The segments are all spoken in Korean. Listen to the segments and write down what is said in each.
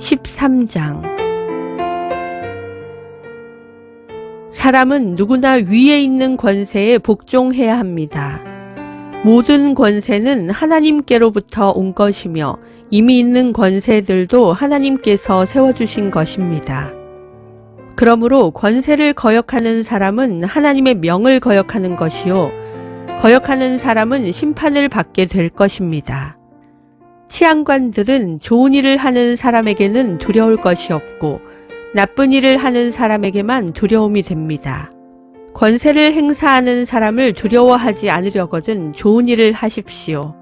13장. 사람은 누구나 위에 있는 권세에 복종해야 합니다. 모든 권세는 하나님께로부터 온 것이며 이미 있는 권세들도 하나님께서 세워주신 것입니다. 그러므로 권세를 거역하는 사람은 하나님의 명을 거역하는 것이요, 거역하는 사람은 심판을 받게 될 것입니다. 치안관들은 좋은 일을 하는 사람에게는 두려울 것이 없고 나쁜 일을 하는 사람에게만 두려움이 됩니다. 권세를 행사하는 사람을 두려워하지 않으려거든 좋은 일을 하십시오.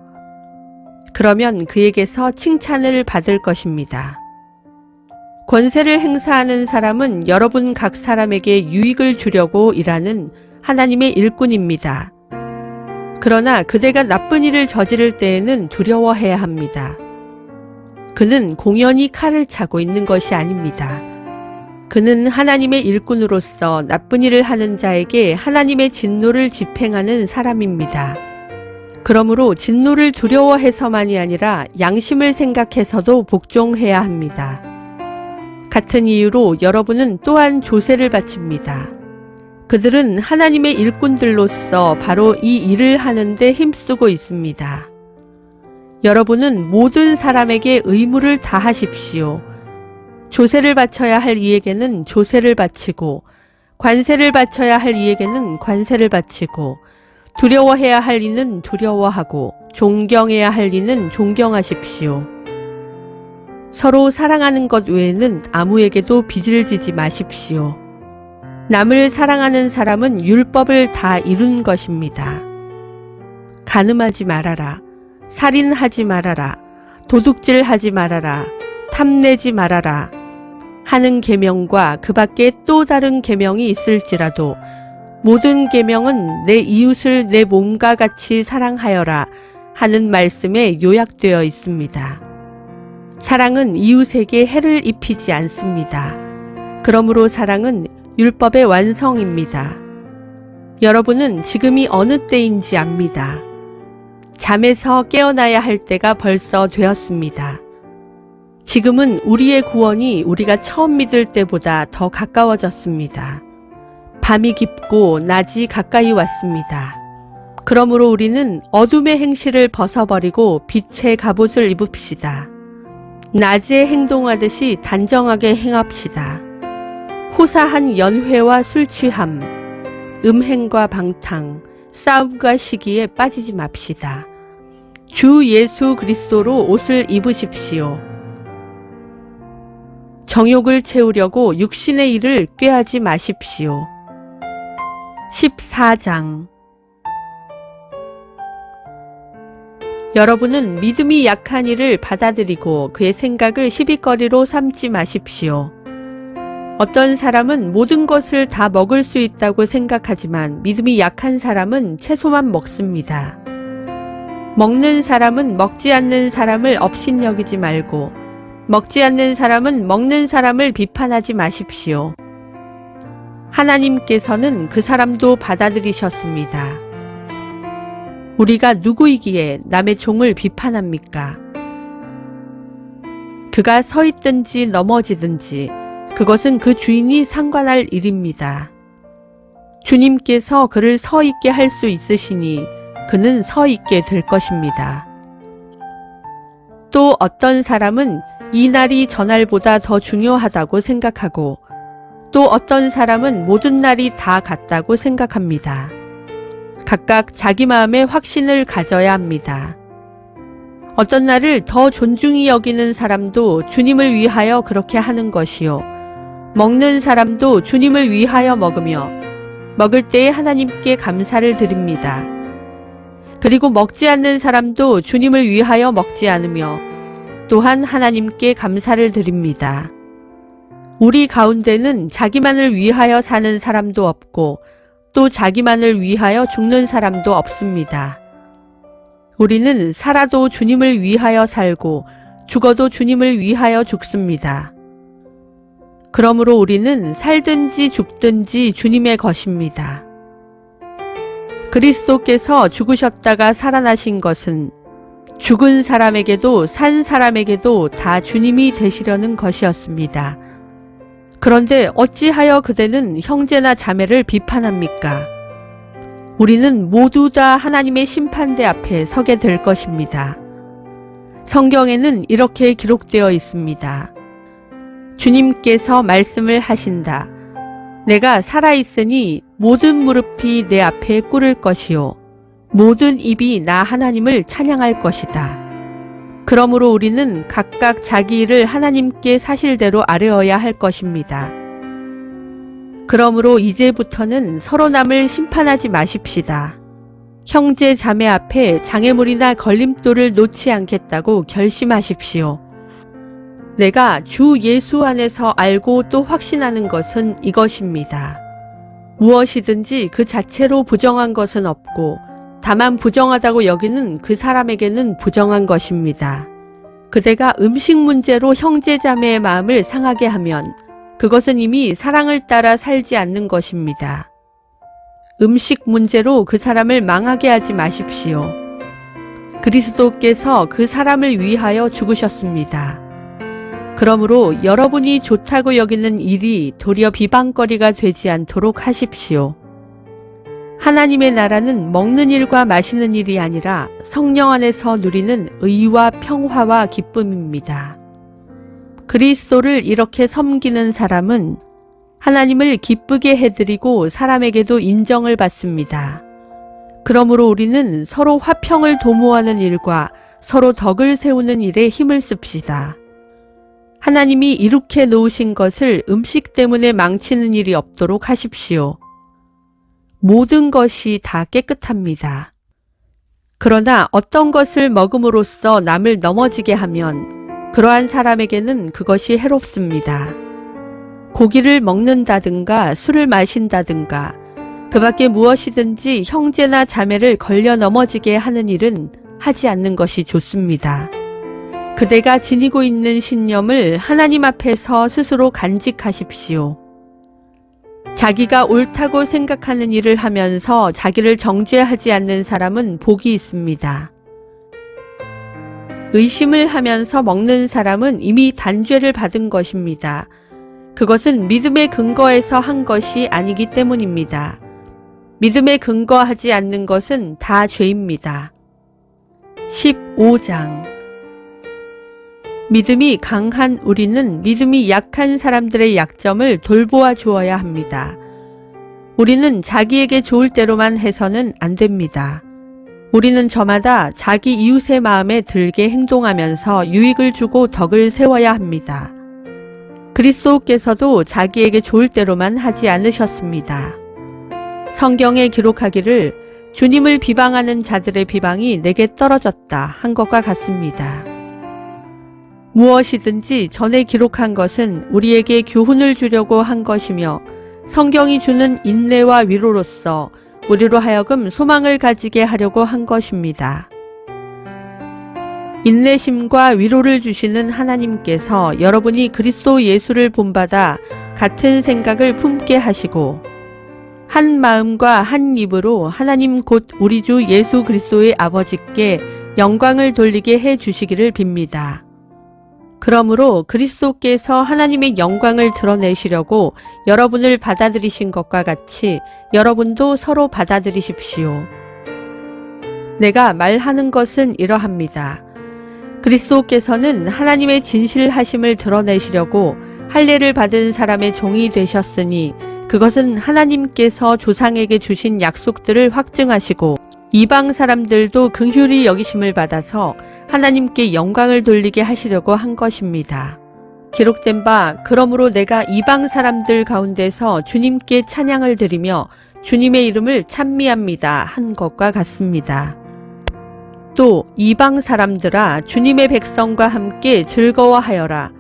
그러면 그에게서 칭찬을 받을 것입니다. 권세를 행사하는 사람은 여러분 각 사람에게 유익을 주려고 일하는 하나님의 일꾼입니다. 그러나 그대가 나쁜 일을 저지를 때에는 두려워해야 합니다. 그는 공연히 칼을 차고 있는 것이 아닙니다. 그는 하나님의 일꾼으로서 나쁜 일을 하는 자에게 하나님의 진노를 집행하는 사람입니다. 그러므로 진노를 두려워해서만이 아니라 양심을 생각해서도 복종해야 합니다. 같은 이유로 여러분은 또한 조세를 바칩니다. 그들은 하나님의 일꾼들로서 바로 이 일을 하는데 힘쓰고 있습니다. 여러분은 모든 사람에게 의무를 다하십시오. 조세를 바쳐야 할 이에게는 조세를 바치고, 관세를 바쳐야 할 이에게는 관세를 바치고, 두려워해야 할 이는 두려워하고, 존경해야 할 이는 존경하십시오. 서로 사랑하는 것 외에는 아무에게도 빚을 지지 마십시오. 남을 사랑하는 사람은 율법을 다 이룬 것입니다. 간음하지 말아라, 살인하지 말아라, 도둑질하지 말아라, 탐내지 말아라 하는 계명과 그 밖에 또 다른 계명이 있을지라도 모든 계명은 내 이웃을 내 몸과 같이 사랑하여라 하는 말씀에 요약되어 있습니다. 사랑은 이웃에게 해를 입히지 않습니다. 그러므로 사랑은 율법의 완성입니다. 여러분은 지금이 어느 때인지 압니다. 잠에서 깨어나야 할 때가 벌써 되었습니다. 지금은 우리의 구원이 우리가 처음 믿을 때보다 더 가까워졌습니다. 밤이 깊고 낮이 가까이 왔습니다. 그러므로 우리는 어둠의 행실을 벗어버리고 빛의 갑옷을 입읍시다. 낮에 행동하듯이 단정하게 행합시다. 호사한 연회와 술취함, 음행과 방탕, 싸움과 시기에 빠지지 맙시다. 주 예수 그리스도로 옷을 입으십시오. 정욕을 채우려고 육신의 일을 꾀하지 마십시오. 14장. 여러분은 믿음이 약한 이를 받아들이고 그의 생각을 시비거리로 삼지 마십시오. 어떤 사람은 모든 것을 다 먹을 수 있다고 생각하지만 믿음이 약한 사람은 채소만 먹습니다. 먹는 사람은 먹지 않는 사람을 업신여기지 말고 먹지 않는 사람은 먹는 사람을 비판하지 마십시오. 하나님께서는 그 사람도 받아들이셨습니다. 우리가 누구이기에 남의 종을 비판합니까? 그가 서 있든지 넘어지든지 그것은 그 주인이 상관할 일입니다. 주님께서 그를 서 있게 할 수 있으시니 그는 서 있게 될 것입니다. 또 어떤 사람은 이 날이 저날보다 더 중요하다고 생각하고 또 어떤 사람은 모든 날이 다 같다고 생각합니다. 각각 자기 마음에 확신을 가져야 합니다. 어떤 날을 더 존중히 여기는 사람도 주님을 위하여 그렇게 하는 것이요. 먹는 사람도 주님을 위하여 먹으며 먹을 때에 하나님께 감사를 드립니다. 그리고 먹지 않는 사람도 주님을 위하여 먹지 않으며 또한 하나님께 감사를 드립니다. 우리 가운데는 자기만을 위하여 사는 사람도 없고 또 자기만을 위하여 죽는 사람도 없습니다. 우리는 살아도 주님을 위하여 살고 죽어도 주님을 위하여 죽습니다. 그러므로 우리는 살든지 죽든지 주님의 것입니다. 그리스도께서 죽으셨다가 살아나신 것은 죽은 사람에게도 산 사람에게도 다 주님이 되시려는 것이었습니다. 그런데 어찌하여 그대는 형제나 자매를 비판합니까? 우리는 모두 다 하나님의 심판대 앞에 서게 될 것입니다. 성경에는 이렇게 기록되어 있습니다. 주님께서 말씀을 하신다. 내가 살아있으니 모든 무릎이 내 앞에 꿇을 것이요 모든 입이 나 하나님을 찬양할 것이다. 그러므로 우리는 각각 자기 일을 하나님께 사실대로 아뢰어야 할 것입니다. 그러므로 이제부터는 서로 남을 심판하지 마십시다. 형제 자매 앞에 장애물이나 걸림돌을 놓지 않겠다고 결심하십시오. 내가 주 예수 안에서 알고 또 확신하는 것은 이것입니다. 무엇이든지 그 자체로 부정한 것은 없고 다만 부정하다고 여기는 그 사람에게는 부정한 것입니다. 그대가 음식 문제로 형제 자매의 마음을 상하게 하면 그것은 이미 사랑을 따라 살지 않는 것입니다. 음식 문제로 그 사람을 망하게 하지 마십시오. 그리스도께서 그 사람을 위하여 죽으셨습니다. 그러므로 여러분이 좋다고 여기는 일이 도리어 비방거리가 되지 않도록 하십시오. 하나님의 나라는 먹는 일과 마시는 일이 아니라 성령 안에서 누리는 의와 평화와 기쁨입니다. 그리스도를 이렇게 섬기는 사람은 하나님을 기쁘게 해드리고 사람에게도 인정을 받습니다. 그러므로 우리는 서로 화평을 도모하는 일과 서로 덕을 세우는 일에 힘을 씁시다. 하나님이 이룩해 놓으신 것을 음식 때문에 망치는 일이 없도록 하십시오. 모든 것이 다 깨끗합니다. 그러나 어떤 것을 먹음으로써 남을 넘어지게 하면 그러한 사람에게는 그것이 해롭습니다. 고기를 먹는다든가 술을 마신다든가 그 밖에 무엇이든지 형제나 자매를 걸려 넘어지게 하는 일은 하지 않는 것이 좋습니다. 그대가 지니고 있는 신념을 하나님 앞에서 스스로 간직하십시오. 자기가 옳다고 생각하는 일을 하면서 자기를 정죄하지 않는 사람은 복이 있습니다. 의심을 하면서 먹는 사람은 이미 단죄를 받은 것입니다. 그것은 믿음의 근거에서 한 것이 아니기 때문입니다. 믿음에 근거하지 않는 것은 다 죄입니다. 15장 믿음이 강한 우리는 믿음이 약한 사람들의 약점을 돌보아 주어야 합니다. 우리는 자기에게 좋을 대로만 해서는 안 됩니다. 우리는 저마다 자기 이웃의 마음에 들게 행동하면서 유익을 주고 덕을 세워야 합니다. 그리스도께서도 자기에게 좋을 대로만 하지 않으셨습니다. 성경에 기록하기를 주님을 비방하는 자들의 비방이 내게 떨어졌다 한 것과 같습니다. 무엇이든지 전에 기록한 것은 우리에게 교훈을 주려고 한 것이며 성경이 주는 인내와 위로로서 우리로 하여금 소망을 가지게 하려고 한 것입니다. 인내심과 위로를 주시는 하나님께서 여러분이 그리스도 예수를 본받아 같은 생각을 품게 하시고 한 마음과 한 입으로 하나님 곧 우리 주 예수 그리스도의 아버지께 영광을 돌리게 해 주시기를 빕니다. 그러므로 그리스도께서 하나님의 영광을 드러내시려고 여러분을 받아들이신 것과 같이 여러분도 서로 받아들이십시오. 내가 말하는 것은 이러합니다. 그리스도께서는 하나님의 진실하심을 드러내시려고 할례를 받은 사람의 종이 되셨으니 그것은 하나님께서 조상에게 주신 약속들을 확증하시고 이방 사람들도 긍휼히 여기심을 받아서 하나님께 영광을 돌리게 하시려고 한 것입니다. 기록된 바 그러므로 내가 이방 사람들 가운데서 주님께 찬양을 드리며 주님의 이름을 찬미합니다 한 것과 같습니다. 또 이방 사람들아 주님의 백성과 함께 즐거워하여라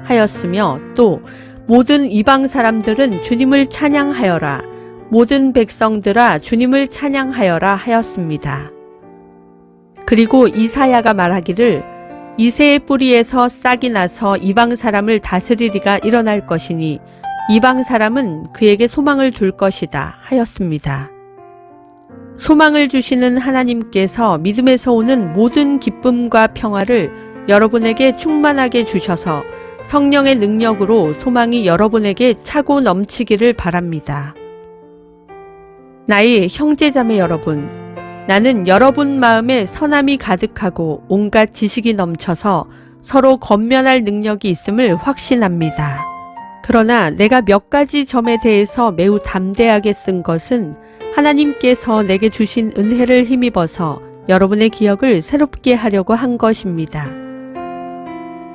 하였으며 또 모든 이방 사람들은 주님을 찬양하여라 모든 백성들아 주님을 찬양하여라 하였습니다. 그리고 이사야가 말하기를 이새의 뿌리에서 싹이 나서 이방 사람을 다스리리가 일어날 것이니 이방 사람은 그에게 소망을 둘 것이다 하였습니다. 소망을 주시는 하나님께서 믿음에서 오는 모든 기쁨과 평화를 여러분에게 충만하게 주셔서 성령의 능력으로 소망이 여러분에게 차고 넘치기를 바랍니다. 나의 형제자매 여러분, 나는 여러분 마음에 선함이 가득하고 온갖 지식이 넘쳐서 서로 권면할 능력이 있음을 확신합니다. 그러나 내가 몇 가지 점에 대해서 매우 담대하게 쓴 것은 하나님께서 내게 주신 은혜를 힘입어서 여러분의 기억을 새롭게 하려고 한 것입니다.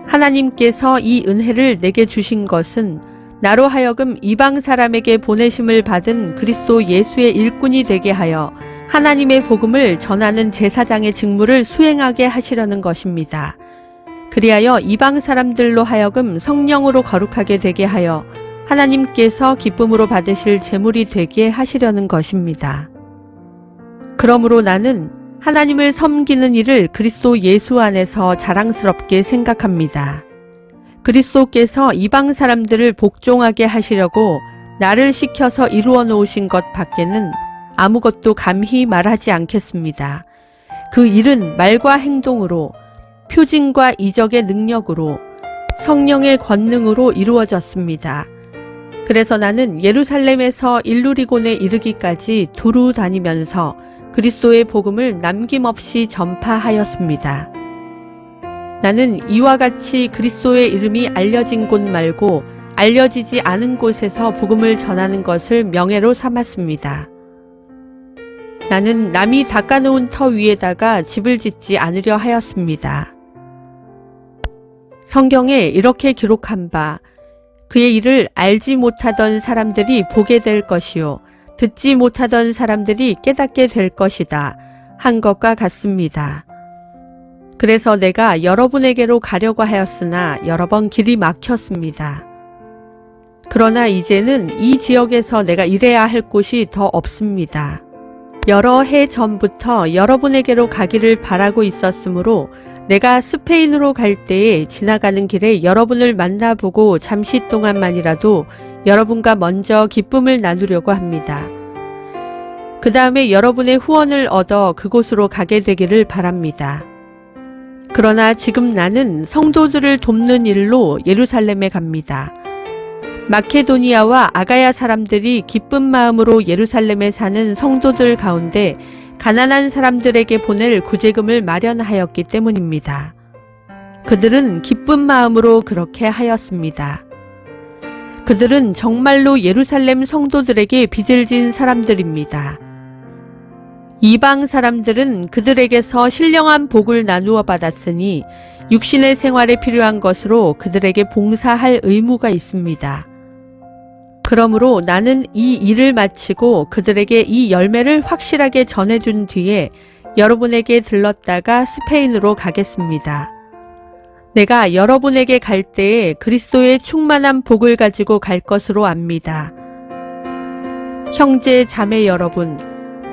하나님께서 이 은혜를 내게 주신 것은 나로 하여금 이방 사람에게 보내심을 받은 그리스도 예수의 일꾼이 되게 하여 하나님의 복음을 전하는 제사장의 직무를 수행하게 하시려는 것입니다. 그리하여 이방 사람들로 하여금 성령으로 거룩하게 되게 하여 하나님께서 기쁨으로 받으실 제물이 되게 하시려는 것입니다. 그러므로 나는 하나님을 섬기는 일을 그리스도 예수 안에서 자랑스럽게 생각합니다. 그리스도께서 이방 사람들을 복종하게 하시려고 나를 시켜서 이루어 놓으신 것 밖에는 아무것도 감히 말하지 않겠습니다. 그 일은 말과 행동으로, 표징과 이적의 능력으로, 성령의 권능으로 이루어졌습니다. 그래서 나는 예루살렘에서 일루리곤에 이르기까지 두루 다니면서 그리스도의 복음을 남김없이 전파하였습니다. 나는 이와 같이 그리스도의 이름이 알려진 곳 말고 알려지지 않은 곳에서 복음을 전하는 것을 명예로 삼았습니다. 나는 남이 닦아놓은 터 위에다가 집을 짓지 않으려 하였습니다. 성경에 이렇게 기록한 바 그의 일을 알지 못하던 사람들이 보게 될 것이요 듣지 못하던 사람들이 깨닫게 될 것이다 한 것과 같습니다. 그래서 내가 여러분에게로 가려고 하였으나 여러 번 길이 막혔습니다. 그러나 이제는 이 지역에서 내가 일해야 할 곳이 더 없습니다. 여러 해 전부터 여러분에게로 가기를 바라고 있었으므로 내가 스페인으로 갈 때에 지나가는 길에 여러분을 만나보고 잠시 동안만이라도 여러분과 먼저 기쁨을 나누려고 합니다. 그 다음에 여러분의 후원을 얻어 그곳으로 가게 되기를 바랍니다. 그러나 지금 나는 성도들을 돕는 일로 예루살렘에 갑니다. 마케도니아와 아가야 사람들이 기쁜 마음으로 예루살렘에 사는 성도들 가운데 가난한 사람들에게 보낼 구제금을 마련하였기 때문입니다. 그들은 기쁜 마음으로 그렇게 하였습니다. 그들은 정말로 예루살렘 성도들에게 빚을 진 사람들입니다. 이방 사람들은 그들에게서 신령한 복을 나누어 받았으니 육신의 생활에 필요한 것으로 그들에게 봉사할 의무가 있습니다. 그러므로 나는 이 일을 마치고 그들에게 이 열매를 확실하게 전해준 뒤에 여러분에게 들렀다가 스페인으로 가겠습니다. 내가 여러분에게 갈 때에 그리스도의 충만한 복을 가지고 갈 것으로 압니다. 형제 자매 여러분,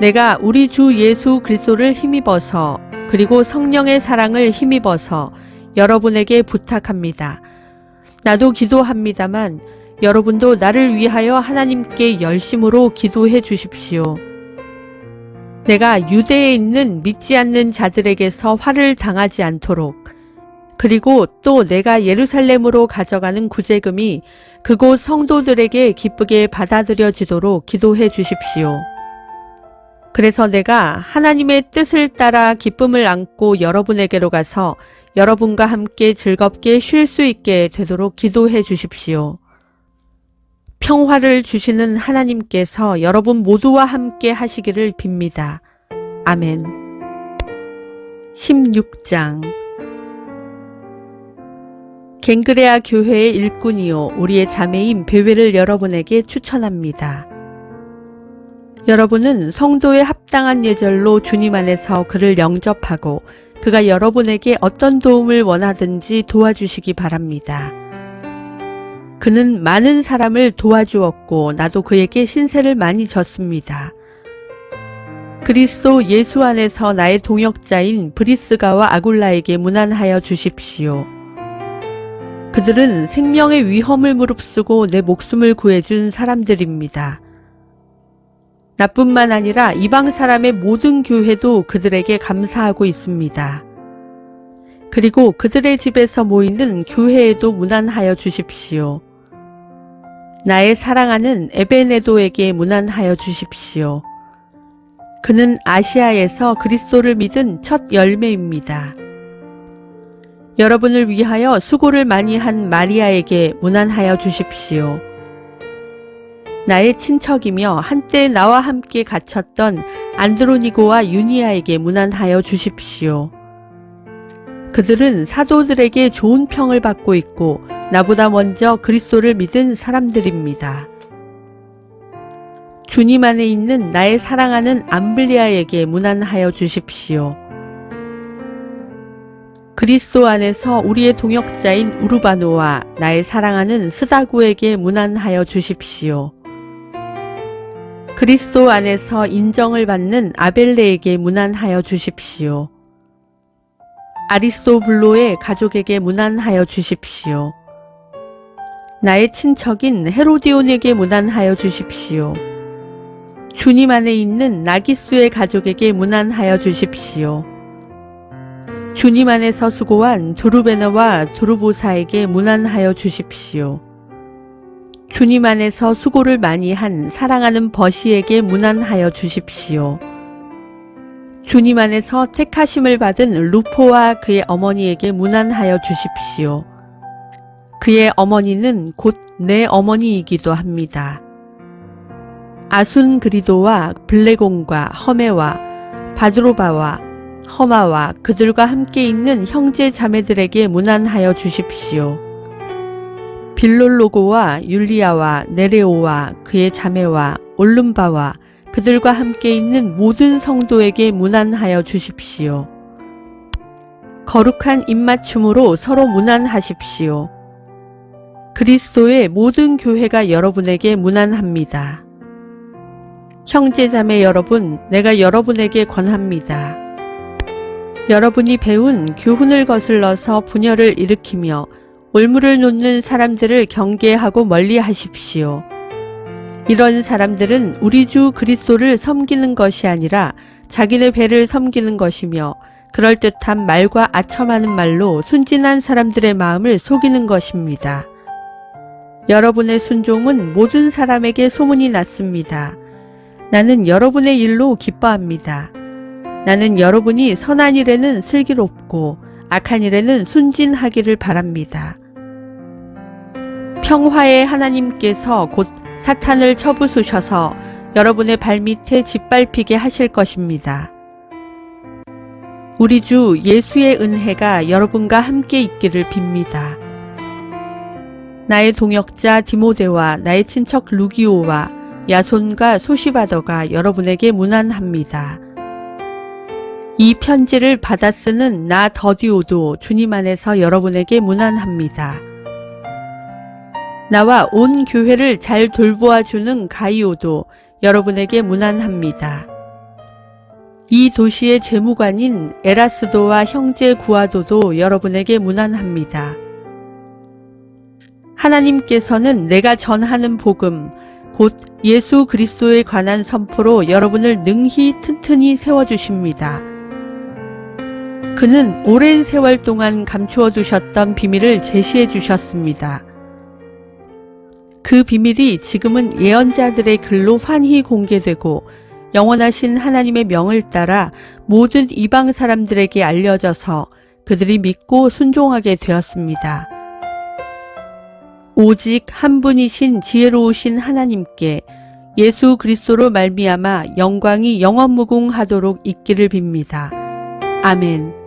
내가 우리 주 예수 그리스도를 힘입어서 그리고 성령의 사랑을 힘입어서 여러분에게 부탁합니다. 나도 기도합니다만 여러분도 나를 위하여 하나님께 열심으로 기도해 주십시오. 내가 유대에 있는 믿지 않는 자들에게서 화를 당하지 않도록 그리고 또 내가 예루살렘으로 가져가는 구제금이 그곳 성도들에게 기쁘게 받아들여지도록 기도해 주십시오. 그래서 내가 하나님의 뜻을 따라 기쁨을 안고 여러분에게로 가서 여러분과 함께 즐겁게 쉴 수 있게 되도록 기도해 주십시오. 평화를 주시는 하나님께서 여러분 모두와 함께 하시기를 빕니다. 아멘. 16장 갱그레아 교회의 일꾼이요 우리의 자매인 베웨를 여러분에게 추천합니다. 여러분은 성도의 합당한 예절로 주님 안에서 그를 영접하고 그가 여러분에게 어떤 도움을 원하든지 도와주시기 바랍니다. 그는 많은 사람을 도와주었고 나도 그에게 신세를 많이 졌습니다. 그리스도 예수 안에서 나의 동역자인 브리스가와 아굴라에게 문안하여 주십시오. 그들은 생명의 위험을 무릅쓰고 내 목숨을 구해준 사람들입니다. 나뿐만 아니라 이방 사람의 모든 교회도 그들에게 감사하고 있습니다. 그리고 그들의 집에서 모이는 교회에도 문안하여 주십시오. 나의 사랑하는 에베네도에게 문안하여 주십시오. 그는 아시아에서 그리스도를 믿은 첫 열매입니다. 여러분을 위하여 수고를 많이 한 마리아에게 문안하여 주십시오. 나의 친척이며 한때 나와 함께 갇혔던 안드로니고와 유니아에게 문안하여 주십시오. 그들은 사도들에게 좋은 평을 받고 있고 나보다 먼저 그리스도를 믿은 사람들입니다. 주님 안에 있는 나의 사랑하는 암블리아에게 문안하여 주십시오. 그리스도 안에서 우리의 동역자인 우르바노와 나의 사랑하는 스다구에게 문안하여 주십시오. 그리스도 안에서 인정을 받는 아벨레에게 문안하여 주십시오. 아리스토블로의 가족에게 문안하여 주십시오. 나의 친척인 헤로디온에게 문안하여 주십시오. 주님 안에 있는 나기수의 가족에게 문안하여 주십시오. 주님 안에서 수고한 두루베나와 두루보사에게 문안하여 주십시오. 주님 안에서 수고를 많이 한 사랑하는 버시에게 문안하여 주십시오. 주님 안에서 택하심을 받은 루포와 그의 어머니에게 문안하여 주십시오. 그의 어머니는 곧 내 어머니이기도 합니다. 아순그리도와 블레곤과 허메와 바드로바와 허마와 그들과 함께 있는 형제 자매들에게 문안하여 주십시오. 빌롤로고와 율리아와 네레오와 그의 자매와 올름바와 그들과 함께 있는 모든 성도에게 문안하여 주십시오. 거룩한 입맞춤으로 서로 문안하십시오. 그리스도의 모든 교회가 여러분에게 문안합니다. 형제자매 여러분, 내가 여러분에게 권합니다. 여러분이 배운 교훈을 거슬러서 분열을 일으키며 올무를 놓는 사람들을 경계하고 멀리 하십시오. 이런 사람들은 우리 주 그리스도를 섬기는 것이 아니라 자기네 배를 섬기는 것이며 그럴듯한 말과 아첨하는 말로 순진한 사람들의 마음을 속이는 것입니다. 여러분의 순종은 모든 사람에게 소문이 났습니다. 나는 여러분의 일로 기뻐합니다. 나는 여러분이 선한 일에는 슬기롭고 악한 일에는 순진하기를 바랍니다. 평화의 하나님께서 곧 사탄을 쳐부수셔서 여러분의 발밑에 짓밟히게 하실 것입니다. 우리 주 예수의 은혜가 여러분과 함께 있기를 빕니다. 나의 동역자 디모데와 나의 친척 루기오와 야손과 소시바더가 여러분에게 문안합니다. 이 편지를 받아 쓰는 나 더디오도 주님 안에서 여러분에게 문안합니다. 나와 온 교회를 잘 돌보아주는 가이오도 여러분에게 문안합니다. 이 도시의 재무관인 에라스도와 형제 구아도도 여러분에게 문안합니다. 하나님께서는 내가 전하는 복음, 곧 예수 그리스도에 관한 선포로 여러분을 능히 튼튼히 세워주십니다. 그는 오랜 세월 동안 감추어 두셨던 비밀을 제시해 주셨습니다. 그 비밀이 지금은 예언자들의 글로 환히 공개되고 영원하신 하나님의 명을 따라 모든 이방 사람들에게 알려져서 그들이 믿고 순종하게 되었습니다. 오직 한 분이신 지혜로우신 하나님께 예수 그리스도로 말미암아 영광이 영원무궁하도록 있기를 빕니다. 아멘.